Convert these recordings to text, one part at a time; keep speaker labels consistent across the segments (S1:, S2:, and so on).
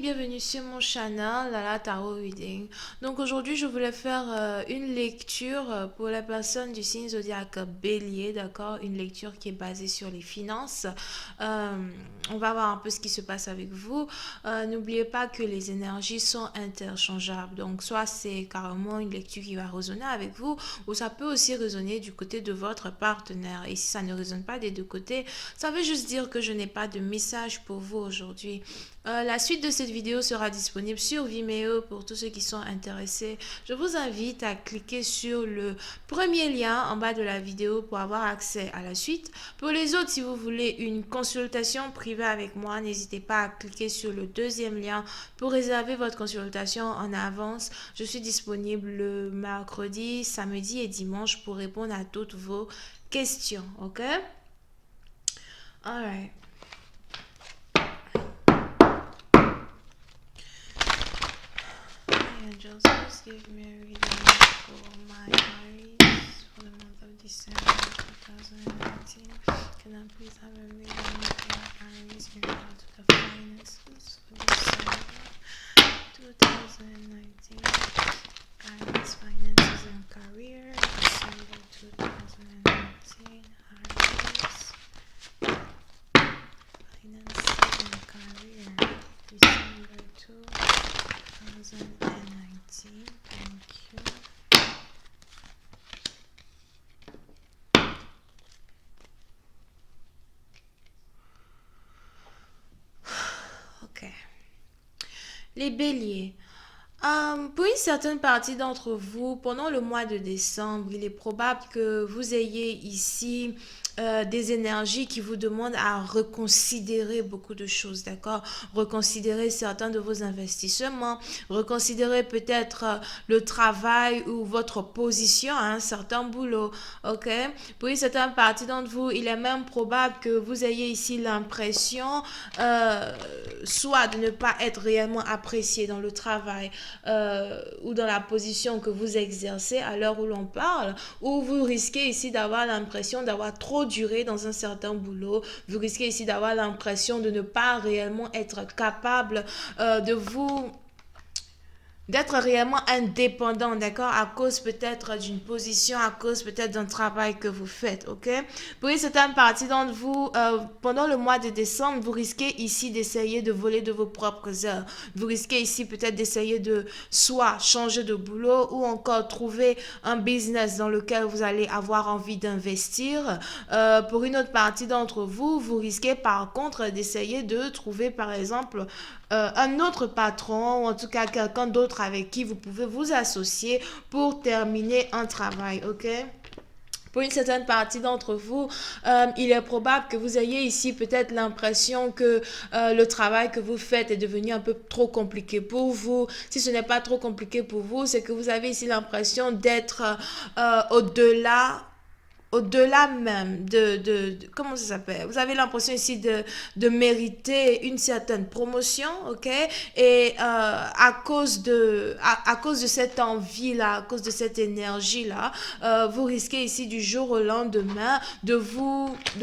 S1: bienvenue sur mon channel Lala Tarot Reading. Donc aujourd'hui je voulais faire une lecture pour les personnes du signe zodiaque Bélier, d'accord? Une lecture qui est basée sur les finances. On va voir un peu ce qui se passe avec vous. N'oubliez pas que les énergies sont interchangeables. Donc soit c'est carrément une lecture qui va résonner avec vous, ou ça peut aussi résonner du côté de votre partenaire. Et si ça ne résonne pas des deux côtés, ça veut juste dire que je n'ai pas de message pour vous aujourd'hui. La suite de cette vidéo sera disponible sur Vimeo pour tous ceux qui sont intéressés. Je vous invite à cliquer sur le premier lien en bas de la vidéo pour avoir accès à la suite. Pour les autres, si vous voulez une consultation privée avec moi, n'hésitez pas à cliquer sur le deuxième lien pour réserver votre consultation en avance. Je suis disponible le mercredi, samedi et dimanche pour répondre à toutes vos questions. Ok? Alright. Angels, please give me a reading for my Aries for the month of December 2019. Can I please have a reading for my Aries in regard to the finances for December 2019? Aries finances and career, December 2019. Aries finances and career, December 2019. Thank you. Ok. Les béliers. Pour une certaine partie d'entre vous, pendant le mois de décembre, il est probable que vous ayez ici des énergies qui vous demandent à reconsidérer beaucoup de choses, d'accord? Reconsidérer certains de vos investissements, reconsidérer peut-être le travail ou votre position à un certain boulot, ok? Pour une certaine partie d'entre vous, il est même probable que vous ayez ici l'impression soit de ne pas être réellement apprécié dans le travail, ou dans la position que vous exercez à l'heure où l'on parle, ou vous risquez ici d'avoir l'impression d'avoir trop duré dans un certain boulot, vous risquez ici d'avoir l'impression de ne pas réellement être capable de vous d'être réellement indépendant, d'accord, à cause peut-être d'une position, à cause peut-être d'un travail que vous faites, ok? Pour une certaine partie d'entre vous, pendant le mois de décembre, vous risquez ici d'essayer de voler de vos propres heures. Vous risquez ici peut-être d'essayer de soit changer de boulot ou encore trouver un business dans lequel vous allez avoir envie d'investir. Pour une autre partie d'entre vous, vous risquez par contre d'essayer de trouver par exemple un autre patron ou en tout cas quelqu'un d'autre avec qui vous pouvez vous associer pour terminer un travail, ok? Pour une certaine partie d'entre vous, il est probable que vous ayez ici peut-être l'impression que le travail que vous faites est devenu un peu trop compliqué pour vous. Si ce n'est pas trop compliqué pour vous, c'est que vous avez ici l'impression d'être au-delà même comment ça s'appelle, vous avez l'impression ici de mériter une certaine promotion, ok, et à cause de cette envie là, à cause de cette énergie là, vous risquez ici du jour au lendemain de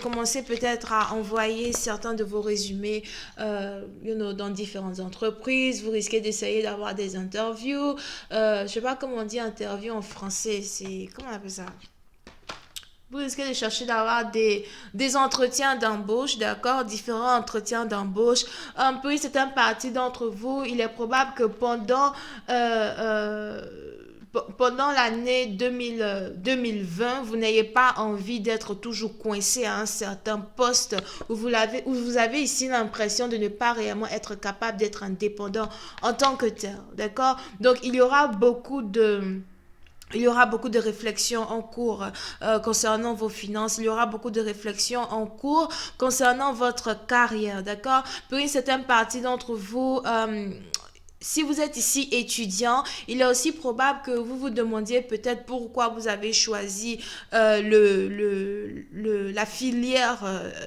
S1: commencer peut-être à envoyer certains de vos résumés dans différentes entreprises. Vous risquez d'essayer d'avoir des interviews, je sais pas comment on dit interview en français, c'est comment on appelle ça. Vous risquez de chercher d'avoir des entretiens d'embauche, d'accord? Différents entretiens d'embauche. Un peu, c'est un parti d'entre vous. Il est probable que pendant l'année 2020, vous n'ayez pas envie d'être toujours coincé à un certain poste où vous avez ici l'impression de ne pas réellement être capable d'être indépendant en tant que tel, d'accord? Donc, il y aura beaucoup de réflexions en cours concernant vos finances. Il y aura beaucoup de réflexions en cours concernant votre carrière, d'accord? Pour une certaine partie d'entre vous, si vous êtes ici étudiant, il est aussi probable que vous vous demandiez peut-être pourquoi vous avez choisi la filière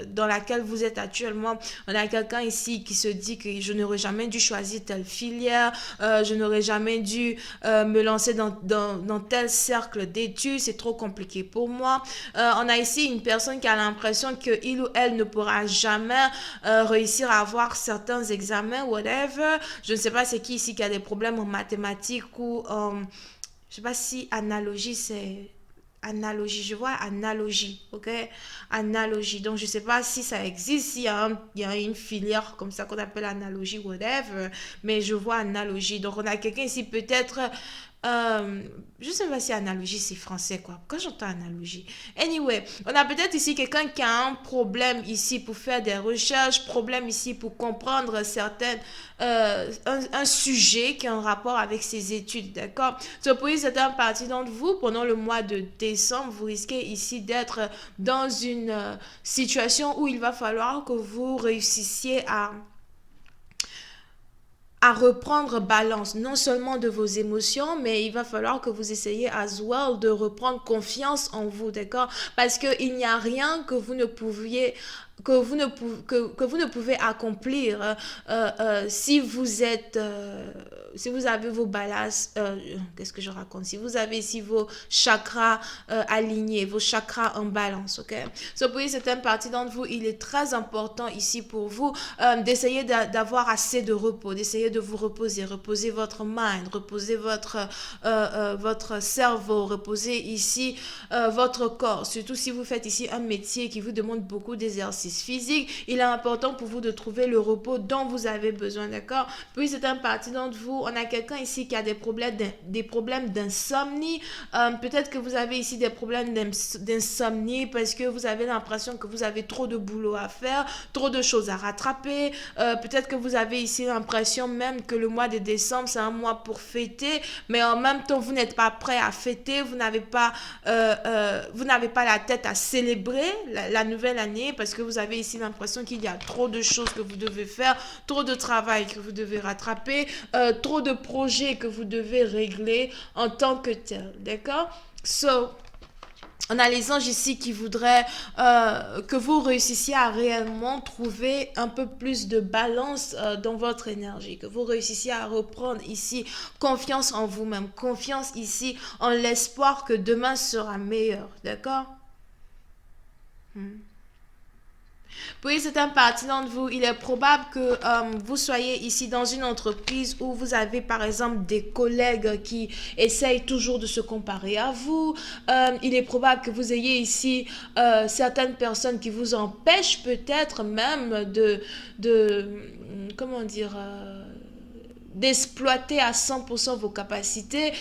S1: dans laquelle vous êtes actuellement. On a quelqu'un ici qui se dit que je n'aurais jamais dû choisir telle filière, je n'aurais jamais dû me lancer dans tel cercle d'études, c'est trop compliqué pour moi. On a ici une personne qui a l'impression qu'il ou elle ne pourra jamais réussir à avoir certains examens, whatever. Je ne sais pas c'est qui ici qui a des problèmes en mathématiques ou je sais pas si analogie c'est analogie, je vois analogie, ok, analogie, donc je sais pas si ça existe, s'il y a, il y a une filière comme ça qu'on appelle analogie, whatever, mais je vois analogie, donc on a quelqu'un ici peut-être euh, je sais pas si analogie c'est français quoi. Quand j'entends analogie. Anyway, on a peut-être ici quelqu'un qui a un problème ici pour faire des recherches, problème ici pour comprendre certaines, un sujet qui a un rapport avec ses études, d'accord? So, pour une certaine partie d'entre vous, pendant le mois de décembre, vous risquez ici d'être dans une situation où il va falloir que vous réussissiez à reprendre balance, non seulement de vos émotions, mais il va falloir que vous essayiez as well de reprendre confiance en vous, d'accord? Parce qu'il n'y a rien que vous ne pouviez que vous ne pouvez accomplir si vous êtes si vous avez vos balances qu'est-ce que je raconte si vous avez ici vos chakras alignés, vos chakras en balance, ok? So, pour certaines parties d'entre vous, il est très important ici pour vous d'essayer d'avoir assez de repos, d'essayer de vous reposer votre mind, reposer votre cerveau, reposer ici votre corps, surtout si vous faites ici un métier qui vous demande beaucoup d'exercice physique. Il est important pour vous de trouver le repos dont vous avez besoin, d'accord? Puis c'est un parti d'entre vous, on a quelqu'un ici qui a des problèmes d'insomnie. Peut-être que vous avez ici des problèmes d'insomnie parce que vous avez l'impression que vous avez trop de boulot à faire, trop de choses à rattraper. Peut-être que vous avez ici l'impression même que le mois de décembre, c'est un mois pour fêter, mais en même temps, vous n'êtes pas prêt à fêter, vous n'avez pas la tête à célébrer la nouvelle année parce que vous avez ici l'impression qu'il y a trop de choses que vous devez faire, trop de travail que vous devez rattraper, trop de projets que vous devez régler en tant que tel, d'accord? So, on a les anges ici qui voudraient que vous réussissiez à réellement trouver un peu plus de balance dans votre énergie, que vous réussissiez à reprendre ici confiance en vous-même, confiance ici en l'espoir que demain sera meilleur, d'accord? Pour une certaine partie d'entre vous, il est probable que vous soyez ici dans une entreprise où vous avez par exemple des collègues qui essayent toujours de se comparer à vous. Il est probable que vous ayez ici certaines personnes qui vous empêchent peut-être même comment dire, d'exploiter à 100% vos capacités.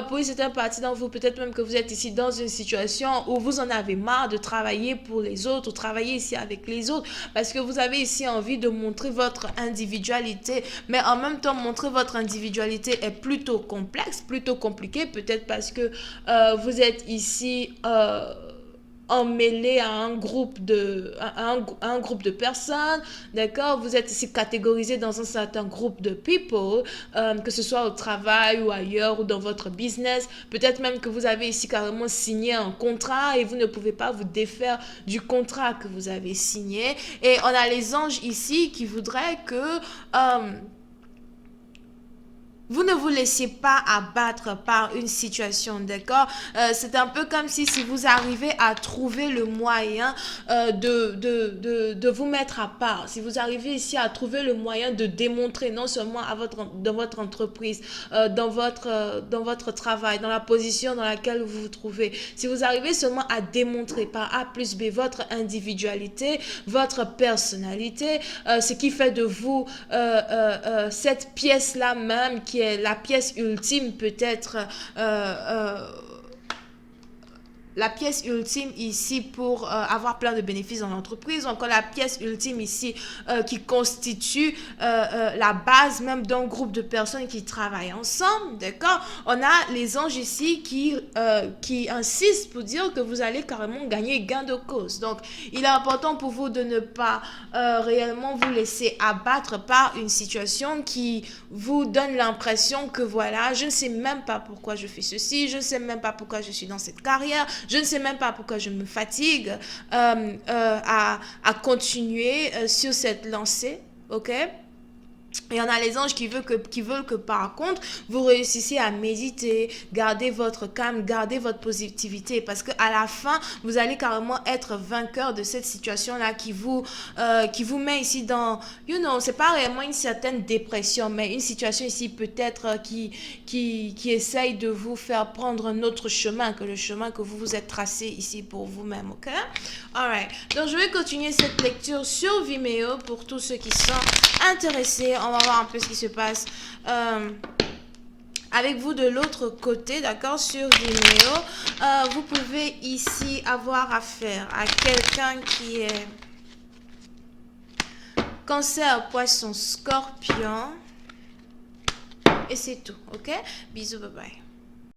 S1: Pour une certaine partie d'entre vous, peut-être même que vous êtes ici dans une situation où vous en avez marre de travailler pour les autres, ou travailler ici avec les autres, parce que vous avez ici envie de montrer votre individualité, mais en même temps, montrer votre individualité est plutôt complexe, plutôt compliqué, peut-être parce que vous êtes ici emmêlé à un groupe de personnes, d'accord? Vous êtes ici catégorisé dans un certain groupe de people, que ce soit au travail ou ailleurs ou dans votre business. Peut-être même que vous avez ici carrément signé un contrat et vous ne pouvez pas vous défaire du contrat que vous avez signé. Et on a les anges ici qui voudraient que vous ne vous laissiez pas abattre par une situation, d'accord? C'est un peu comme si vous arrivez à trouver le moyen de vous mettre à part. Si vous arrivez ici à trouver le moyen de démontrer non seulement dans votre entreprise, dans votre travail, dans la position dans laquelle vous vous trouvez. Si vous arrivez seulement à démontrer par A plus B votre individualité, votre personnalité, ce qui fait de vous cette pièce-là même qui est la pièce ultime peut-être la pièce ultime ici pour avoir plein de bénéfices dans l'entreprise, encore la pièce ultime ici qui constitue la base même d'un groupe de personnes qui travaillent ensemble, d'accord? On a les anges ici qui insistent pour dire que vous allez carrément gagner gain de cause. Donc, il est important pour vous de ne pas réellement vous laisser abattre par une situation qui vous donne l'impression que voilà, je ne sais même pas pourquoi je fais ceci, je ne sais même pas pourquoi je suis dans cette carrière, je ne sais même pas pourquoi je me fatigue à continuer sur cette lancée, ok? Il y en a les anges qui veulent que par contre, vous réussissiez à méditer, garder votre calme, garder votre positivité. Parce qu'à la fin, vous allez carrément être vainqueur de cette situation-là qui vous met ici dans, c'est pas réellement une certaine dépression, mais une situation ici peut-être qui essaye de vous faire prendre un autre chemin que le chemin que vous vous êtes tracé ici pour vous-même, ok? Alright. Donc, je vais continuer cette lecture sur Vimeo pour tous ceux qui sont intéressés. On va voir un peu ce qui se passe avec vous de l'autre côté, d'accord, sur Vimeo. Vous pouvez ici avoir affaire à quelqu'un qui est Cancer, Poisson, Scorpion. Et c'est tout, ok? Bisous, bye bye.